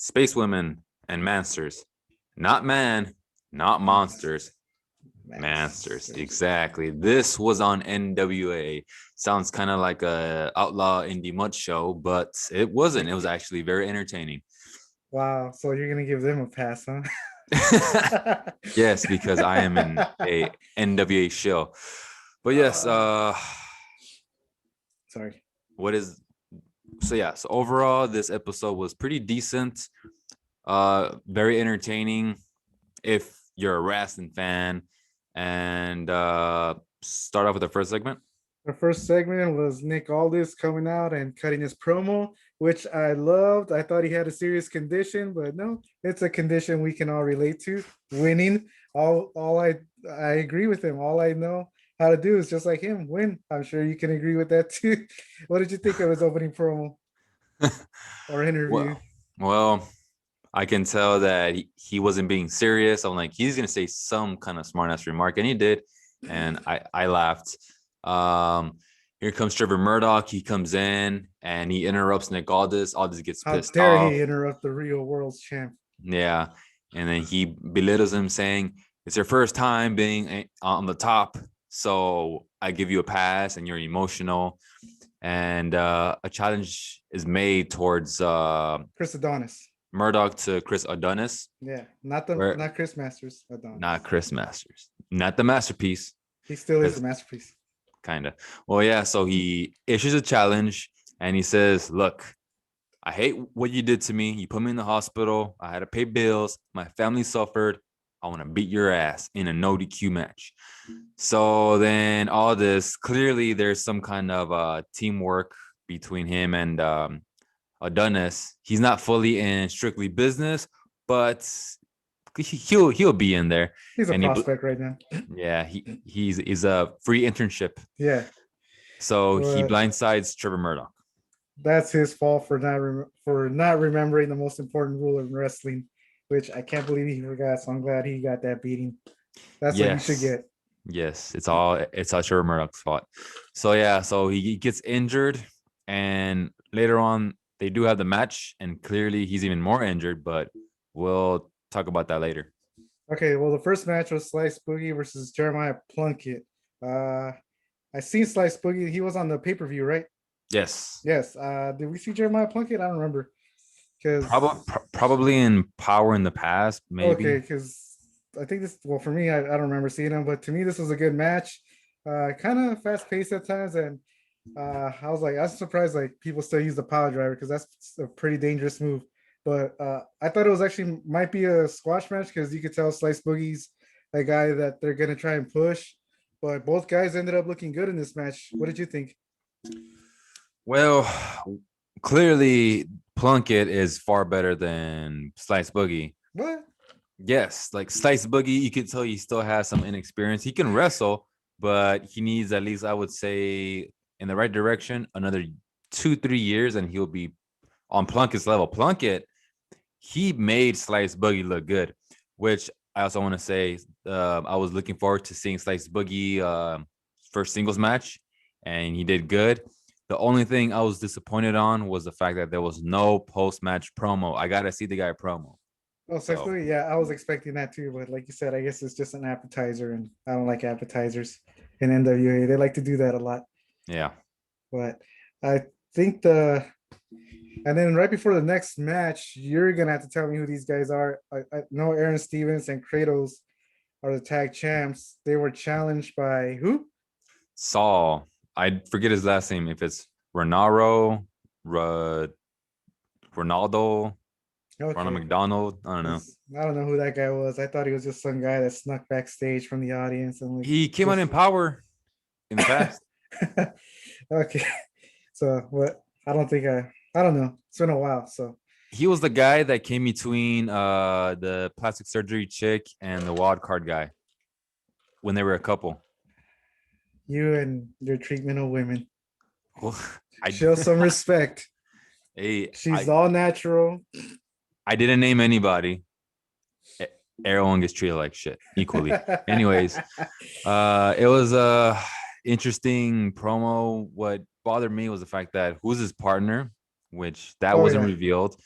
Space Women and Mansters. Not man, not monsters. Mansters. Exactly. This was on NWA. Sounds kind of like a outlaw indie mud show, but it wasn't. It was actually very entertaining. Wow. So you're gonna give them a pass, huh? Yes, because I am in a NWA show. But yes, Sorry. what is so yeah, so overall this episode was pretty decent. Very entertaining if you're a wrestling fan. And start off with the first segment. The first segment was Nick Aldis coming out and cutting his promo, which I loved. I thought he had a serious condition, but no, it's a condition we can all relate to. Winning. I agree with him. All I know how to do is just like him, win. I'm sure you can agree with that too. What did you think of his opening promo or interview? Well, I can tell that he wasn't being serious. I'm like, he's gonna say some kind of smart ass remark, and he did, and I laughed. Here comes Trevor Murdoch. He comes in and he interrupts Nick Aldis. Aldis gets How pissed dare off. he interrupt the real world's champ? Yeah, and then he belittles him, saying it's your first time being on the top, so I give you a pass, and you're emotional. And a challenge is made towards Chris Adonis. Murdoch to Chris Adonis. Yeah, not Chris Masters. Adonis. Not Chris Masters, not the masterpiece. He still is the masterpiece. Kind of. Well, yeah. So he issues a challenge, and he says, "Look, I hate what you did to me. You put me in the hospital. I had to pay bills. My family suffered. I want to beat your ass in a no DQ match." So then all this, clearly there's some kind of teamwork between him and Adonis. He's not fully in strictly business, but he'll be in there. He's a prospect right now. Yeah, he's a free internship. Yeah. So he blindsides Trevor Murdoch. That's his fault for not remembering the most important rule in wrestling, which I can't believe he forgot. So I'm glad he got that beating. That's what you should get. Yes, it's all Trevor Murdoch's fault. So yeah, so he gets injured, and later on they do have the match, and clearly he's even more injured, but we'll talk about that later. Okay, well, the first match was Slice Boogie versus Jeremiah Plunkett. I seen Slice Boogie. He was on the pay-per-view, right? Yes. Yes. Did we see Jeremiah Plunkett? I don't remember. Probably in Powerrr in the past, maybe. Okay, because I think this. Well, for me, I don't remember seeing him, but to me, this was a good match. Kind of fast-paced at times, and I was surprised like people still use the power driver because that's a pretty dangerous move. But I thought it was actually might be a squash match because you could tell Slice Boogie's a guy that they're gonna try and push. But both guys ended up looking good in this match. What did you think? Well, clearly Plunkett is far better than Slice Boogie. What? Yes, like Slice Boogie, you can tell he still has some inexperience. He can wrestle, but he needs at least, I would say, in the right direction, another 2-3 years, and he'll be on Plunkett's level. Plunkett, he made Slice Boogie look good, which I also want to say I was looking forward to seeing Slice Boogie first singles match, and he did good. The only thing I was disappointed on was the fact that there was no post-match promo. I got to see the guy promo. Oh, Slice Boogie, yeah, I was expecting that too. But like you said, I guess it's just an appetizer, and I don't like appetizers in NWA. They like to do that a lot. Yeah. But I think and then right before the next match, you're gonna have to tell me who these guys are. I know Aaron Stevens and Kratos are the tag champs. They were challenged by who? Saul. I forget his last name. If it's Ronaldo, Ronaldo, Ronald McDonald. I don't know. I don't know who that guy was. I thought he was just some guy that snuck backstage from the audience and he came out in Powerrr in the past. Okay, so what? I don't know. It's been a while, so he was the guy that came between the plastic surgery chick and the wild card guy when they were a couple. You and your treatment of women. Well, show some respect. Hey, she's all natural. I didn't name anybody. Everyone gets treated like shit equally. Anyways, it was a interesting promo. What bothered me was the fact that who's his partner, which that wasn't revealed.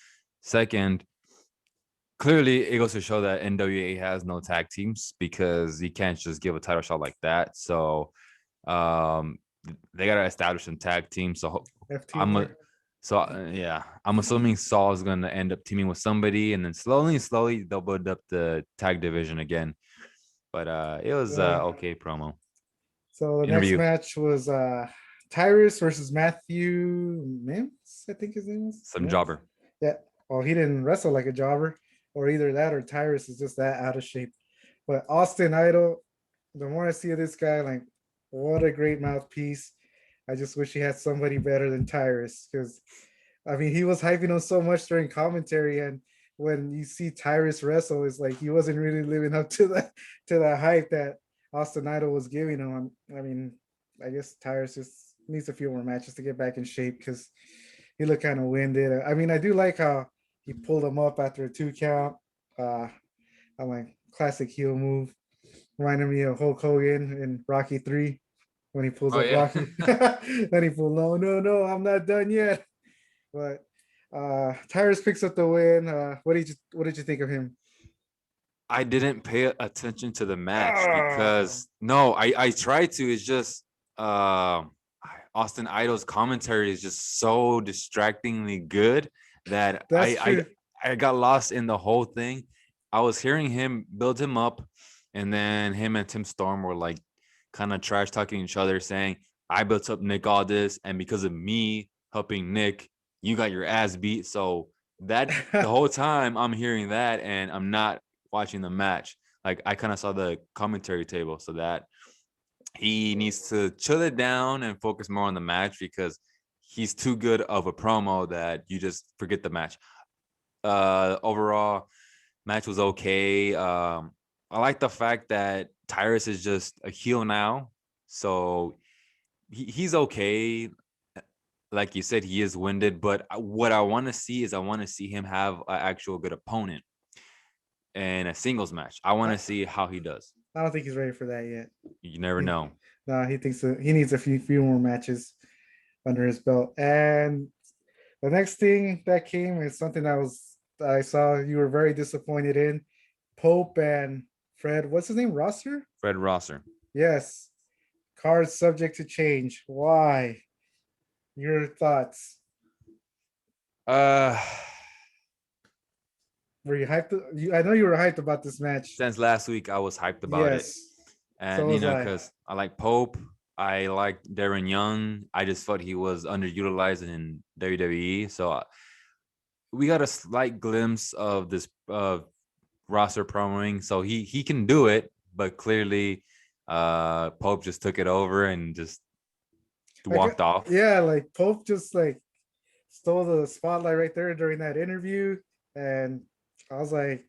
Second, clearly it goes to show that NWA has no tag teams because you can't just give a title shot like that. So um they gotta establish some tag teams. So FT I'm a war. yeah, I'm assuming Saul is gonna end up teaming with somebody, and then slowly they'll build up the tag division again. But it was Yeah. okay promo So the next interview. match was Tyrus versus Matthew Mims, I think his name was. Some Mims. jobber. Yeah. Well, he didn't wrestle like a jobber, or either that or Tyrus is just that out of shape. But Austin Idol, the more I see of this guy, like, what a great mouthpiece. I just wish he had somebody better than Tyrus because, I mean, he was hyping him so much during commentary, and when you see Tyrus wrestle, it's like he wasn't really living up to the hype that Austin Idol was giving him. I mean, I guess Tyrus just needs a few more matches to get back in shape because he looked kind of winded. I mean, I do like how he pulled him up after a 2 count. I'm like, classic heel move. Reminded me of Hulk Hogan in Rocky 3 when he pulls Oh up yeah. Rocky. Then he pulled, no, no, no, I'm not done yet. But Tyrus picks up the win. What did you think of him? I didn't pay attention to the match Oh, because no, I tried to. It's just Austin Idol's commentary is just so distractingly good that that's true. I got lost in the whole thing. I was hearing him build him up, and then him and Tim Storm were like kind of trash talking each other, saying, "I built up Nick all this, and because of me helping Nick, you got your ass beat." So that the whole time I'm hearing that, and I'm not watching the match. Like I kind of saw the commentary table, so that he needs to chill it down and focus more on the match because he's too good of a promo that you just forget the match. Overall, match was okay. I like the fact that Tyrus is just a heel now, so he's okay. Like you said, he is winded, but what I want to see is I want to see him have an actual good opponent in a singles match. I want I, to see how he does. I don't think he's ready for that yet. You never He, know. no, he thinks he needs a few more matches under his belt. And the next thing that came is something I saw you were very disappointed in. Pope and Fred, what's his name? Rosser? Fred Rosser. Yes. Cards subject to change. Why? Your thoughts? Uh, Were you hyped? I know you were hyped about this match. since last week, I was hyped about it, Yes. So and was I. because I like Pope, I like Darren Young. I just thought he was underutilized in WWE, so we got a slight glimpse of this roster promoing. So he can do it, but clearly, Pope just took it over and just Like, walked off. yeah, like Pope just like stole the spotlight right there during that interview. And I was like,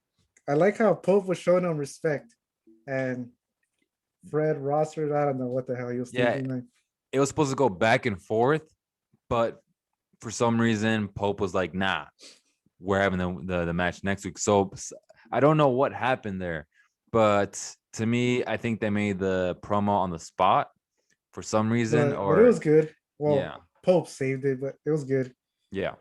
I like how Pope was showing him respect. And Fred Rosser, I don't know what the hell he was Yeah, thinking. Like, it was supposed to go back and forth, but for some reason, Pope was like, "Nah, we're having the match next week." So I don't know what happened there, but to me, I think they made the promo on the spot for some reason, but it or was good. yeah, Well, Pope saved it, but it was good. yeah.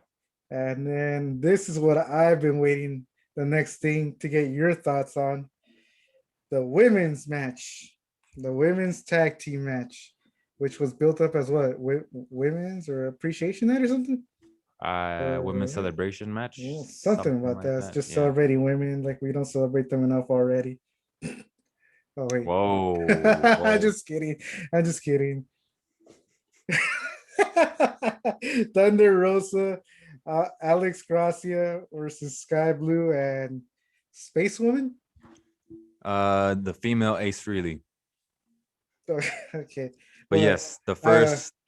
And then this is what I've been waiting the next thing to get your thoughts on the women's match, the women's tag team match, which was built up as what women's or appreciation night or something, Women's or celebration match, something something about like that. It's that. just Yeah. celebrating women like we don't celebrate them enough already. Oh wait, Whoa, I'm whoa. just kidding. I'm just kidding. Thunder Rosa, Alex Gracia versus Sky Blue and Space Woman. The female Ace Freely. Okay, But but yes, uh,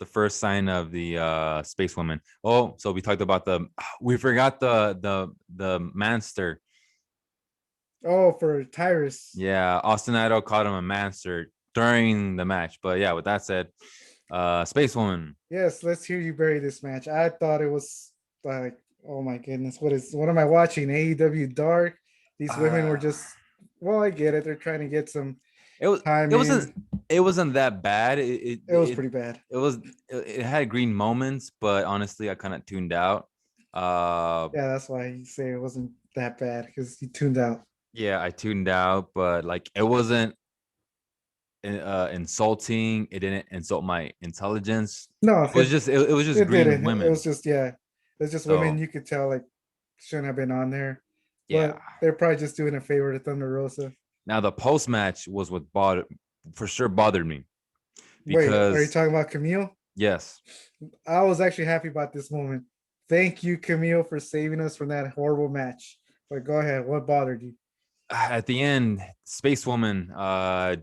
the first sign of the space woman. Oh, so we talked about we forgot the manster. oh, for Tyrus. Yeah, Austin Idol called him a manster during the match. But yeah, with that said, space woman. Yes, let's hear you bury this match. I thought it was like, oh my goodness, what am I watching? AEW Dark. These women were Uh just, well, I get it. They're trying to get some it was time it wasn't in. it wasn't that bad. It was pretty bad. It was it had green moments, but honestly, I kind of tuned out. Yeah, that's why you say it wasn't that bad because you tuned out. Yeah, I tuned out, but like it wasn't insulting. It didn't insult my intelligence. No, It was just it green didn't. It women. was just yeah, it's just women So you could tell like shouldn't have been on there, yeah. but they're probably just doing a favor to Thunder Rosa. Now the post match was what bothered for sure bothered me Wait, are you because talking about Camille? yes, I was actually happy about this moment. Thank you, Camille, for saving us from that horrible match. But go ahead. What bothered you? at the end, Space Woman,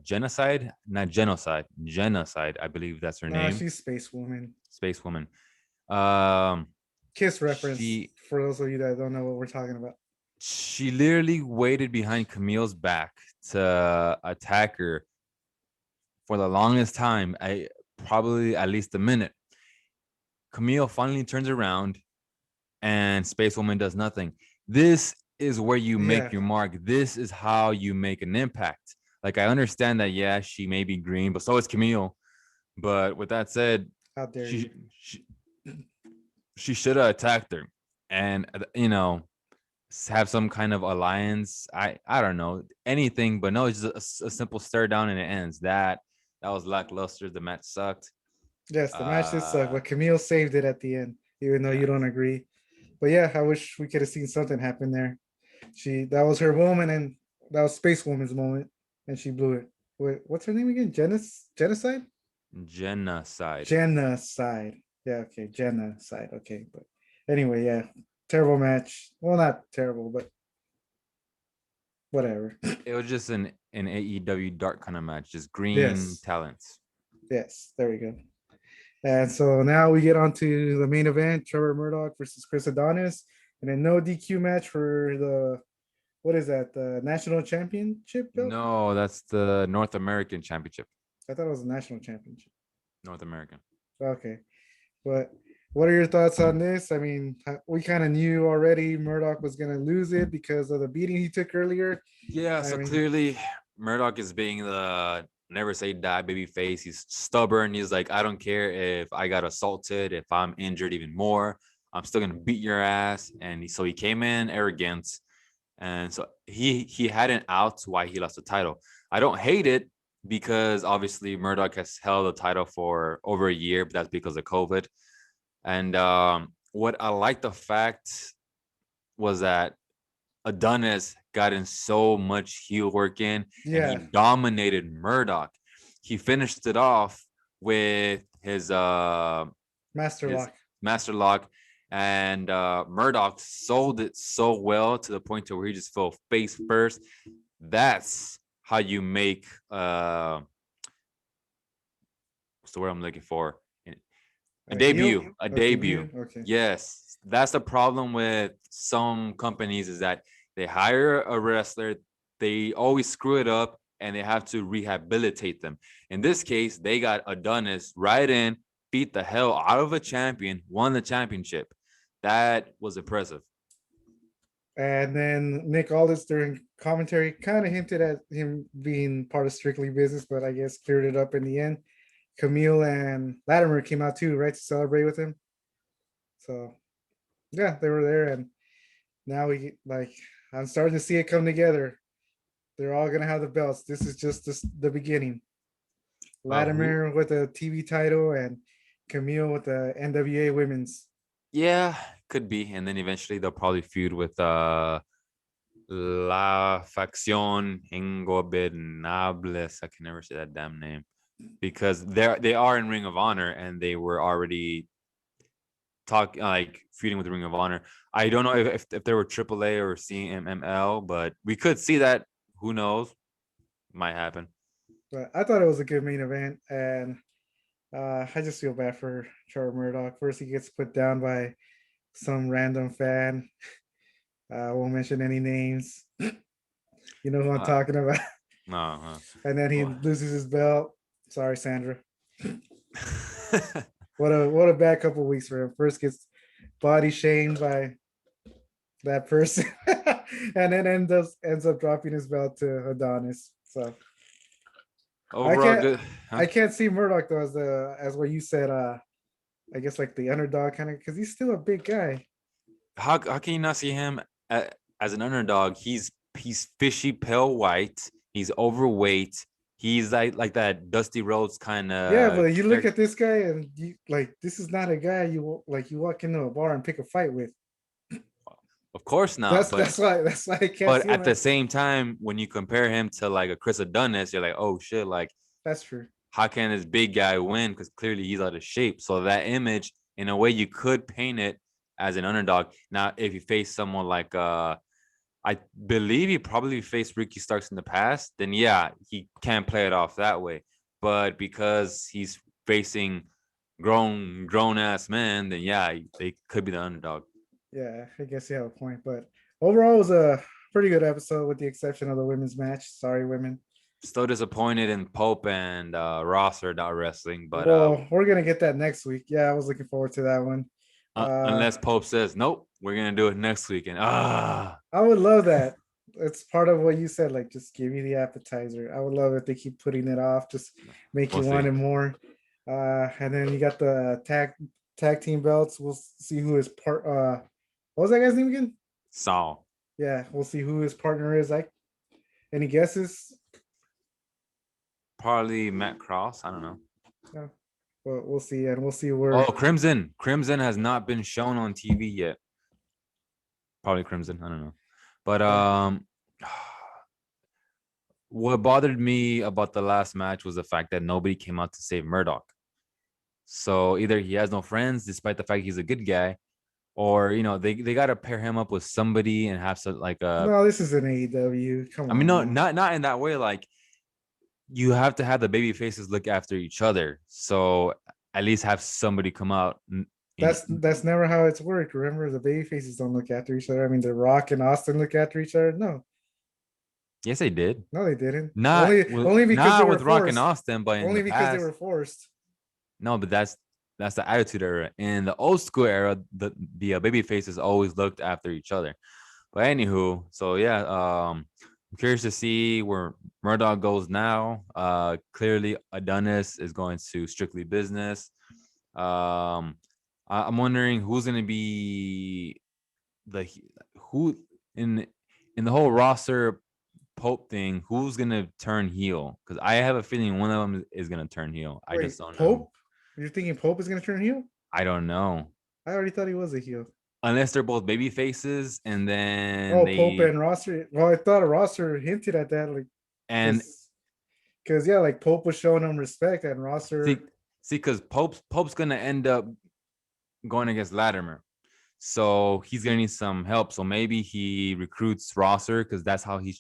genocide, not genocide, genocide. I believe that's her Nah, name. she's Space Woman. Space Woman. Um, Kiss reference she for those of you that don't know what we're talking about. she literally waited behind Camille's back to attack her for the longest time. I probably at least a minute. Camille finally turns around and Space Woman does nothing. This is where you make Yeah, your mark. This is how you make an impact. Like I understand that, yeah, she may be green, but so is Camille. But with that said, how dare she you? she, she should have attacked her, and have some kind of alliance. I don't know anything, but no, it's just a simple stare down and it ends. That was lackluster. The match sucked. Yes, the match did suck, Uh, but Camille saved it at the end, even though you yeah, don't agree. But yeah, I wish we could have seen something happen there. That was her moment, and that was Space Woman's moment, and she blew it. Wait, what's her name again? Genocide? genocide. Genocide. Yeah, okay, genocide. Okay, but anyway, yeah, terrible match. Well, not terrible, but whatever. It was just an AEW dark kind of match, just green Yes, talents. yes, there we go. And so now we get on to the main event: Trevor Murdoch versus Chris Adonis, and a no DQ match for the what is that? The national championship belt? No, that's the North American Championship. I thought it was a national championship. North American. Okay, but what are your thoughts on this? I mean, we kind of knew already Murdoch was going to lose it because of the beating he took earlier. Yeah, I so mean, clearly Murdoch is being the never say die baby face. He's stubborn. He's like, I don't care if I got assaulted, if I'm injured even more, I'm still gonna beat your ass. And so he came in arrogant, and so he had an out why he lost the title. I don't hate it because obviously Murdoch has held the title for over a year, but that's because of COVID. And what I like the fact was that Adonis got in so much heel work in and he yeah, dominated Murdoch. He finished it off with Master his Lock. master lock and Murdoch sold it so well to the point to where he just fell face first. That's how you make what's the word I'm looking for? A A heel? debut, a A debut. debut? Okay. Yes, that's the problem with some companies is that they hire a wrestler, they always screw it up, and they have to rehabilitate them. In this case, they got Adonis right in, beat the hell out of a champion, won the championship. That was impressive. And then Nick Aldis during commentary kind of hinted at him being part of Strictly Business, but I guess cleared it up in the end. Camille and Latimer came out too, right, to celebrate with him. So yeah, they were there, and now I'm starting to see it come together. They're all gonna have the belts. This is just the beginning. Who? Latimer with the TV title and Camille with the NWA Women's. Yeah, could be. And then eventually they'll probably feud with La Facción Ingobernables. I can never say that damn name because they are in Ring of Honor and they were already like feuding with the Ring of Honor. I don't know if they were AAA or CMML, but we could see that. Who knows? Might happen. But I thought it was a good main event, and I just feel bad for Trevor Murdoch. First, he gets put down by some random fan. I won't mention any names. You know who I'm Uh, talking about. no. And then he Well, loses his belt. Sorry, Sandra. What a bad couple of weeks for him. First gets body shamed by that person, and then ends up dropping his belt to Adonis. So I overall, can't good. Huh? I can't see Murdoch though as what you said. I guess like the underdog kind of because he's still a big guy. how can you not see him as an underdog? He's fishy pale white. He's overweight. He's like that Dusty Rhodes kind Yeah, of but you look character. at this guy and you like this is not a guy you walk into a bar and pick a fight with. Of course not, That's but that's why I can't but see him. at the same time, when you compare him to like a Chris Adonis, you're like, oh shit, like That's true. how can this big guy win? Because clearly he's out of shape. So that image, in a way, you could paint it as an underdog. Now, if you face someone like I believe he probably faced Ricky Starks in the past, then yeah, he can play it off that way. But because he's facing grown ass men, then yeah, they could be the underdog. Yeah, I guess you have a point. But overall, it was a pretty good episode, with the exception of the women's match. Sorry, women. Still disappointed in Pope and Rosser not wrestling, but Well, we're gonna get that next week. Yeah, I was looking forward to that one. unless Pope says nope, we're gonna do it next week, and I would love that. It's part of what you said. Like, just give me the appetizer. I would love if they keep putting it off. Just make you we'll want see. it more. And then you got the tag team belts. We'll see who his part. What was that guy's name again? Saul, Yeah, we'll see who his partner is. Like, any guesses? probably Matt Cross. I don't know. Yeah. Well, we'll see, and we'll see where. Oh, Crimson. Crimson has not been shown on TV yet. Probably Crimson. I don't know. But Yeah. what bothered me about the last match was the fact that nobody came out to save Murdoch. So either he has no friends, despite the fact he's a good guy, or they got to pair him up with somebody and have some like a. No, this is an AEW. Come I mean, on no, now. not in that way. Like you have to have the baby faces look after each other. So at least have somebody come out. That's never how it's worked. Remember, the baby faces don't look after each other. I mean, The Rock and Austin look after each other. No, Yes, they did. no, they didn't. Not Only because they not were with Rock and forced. Austin, but in Only the because they were past. forced. No, but that's the attitude era. In the old school era, the baby faces always looked after each other. But anywho, so yeah, I'm curious to see where Murdoch goes now. Clearly Adonis is going to Strictly Business. I'm wondering who's going to be the who in in the whole roster Pope thing, who's gonna turn heel? Because I have a feeling one of them is gonna turn heel. I Wait, just don't know. Pope? You're thinking Pope is going to turn heel? I don't know. I already thought he was a heel. Unless they're both baby faces, and then Oh, Pope they and roster. Well, I thought a roster hinted at that, like, and because yeah, like Pope was showing him respect, and see roster. because Pope's gonna end up going against Latimer. So he's gonna need some help. So maybe he recruits Rosser because that's how he's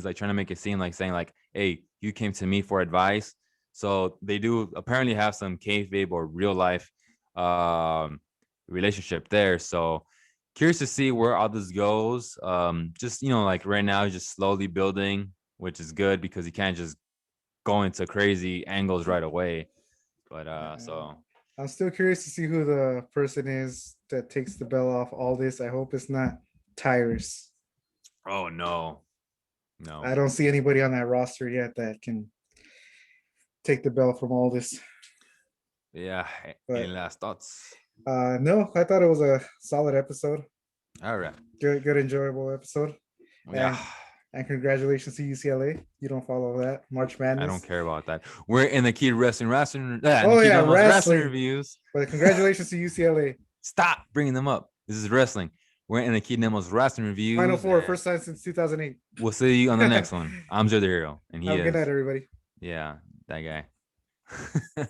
like trying to make it seem like saying like, hey, you came to me for advice. So they do apparently have some kayfabe or real life relationship there. So curious to see where all this goes. Just like right now, just slowly building, which is good because you can't just go into crazy angles right away. But uh, so I'm still curious to see who the person is that takes the bell off all this. I hope it's not Tyrus. oh no. I don't see anybody on that roster yet that can take the bell from all this. Yeah. Any But last thoughts? no, I thought it was a solid episode. All right. Good, enjoyable episode. Yeah. And congratulations to UCLA. You don't follow that March I don't Madness. care about that. We're in the Key Wrestling Oh Nikki yeah, Demos wrestling wrestling. reviews. But congratulations to UCLA. Stop bringing them up. This is wrestling. We're in the Key Demos wrestling Final reviews. four, first time since 2008. We'll see you on the next one. I'm Joe the Hero, and he Have a good night, is. everybody. Yeah, that guy.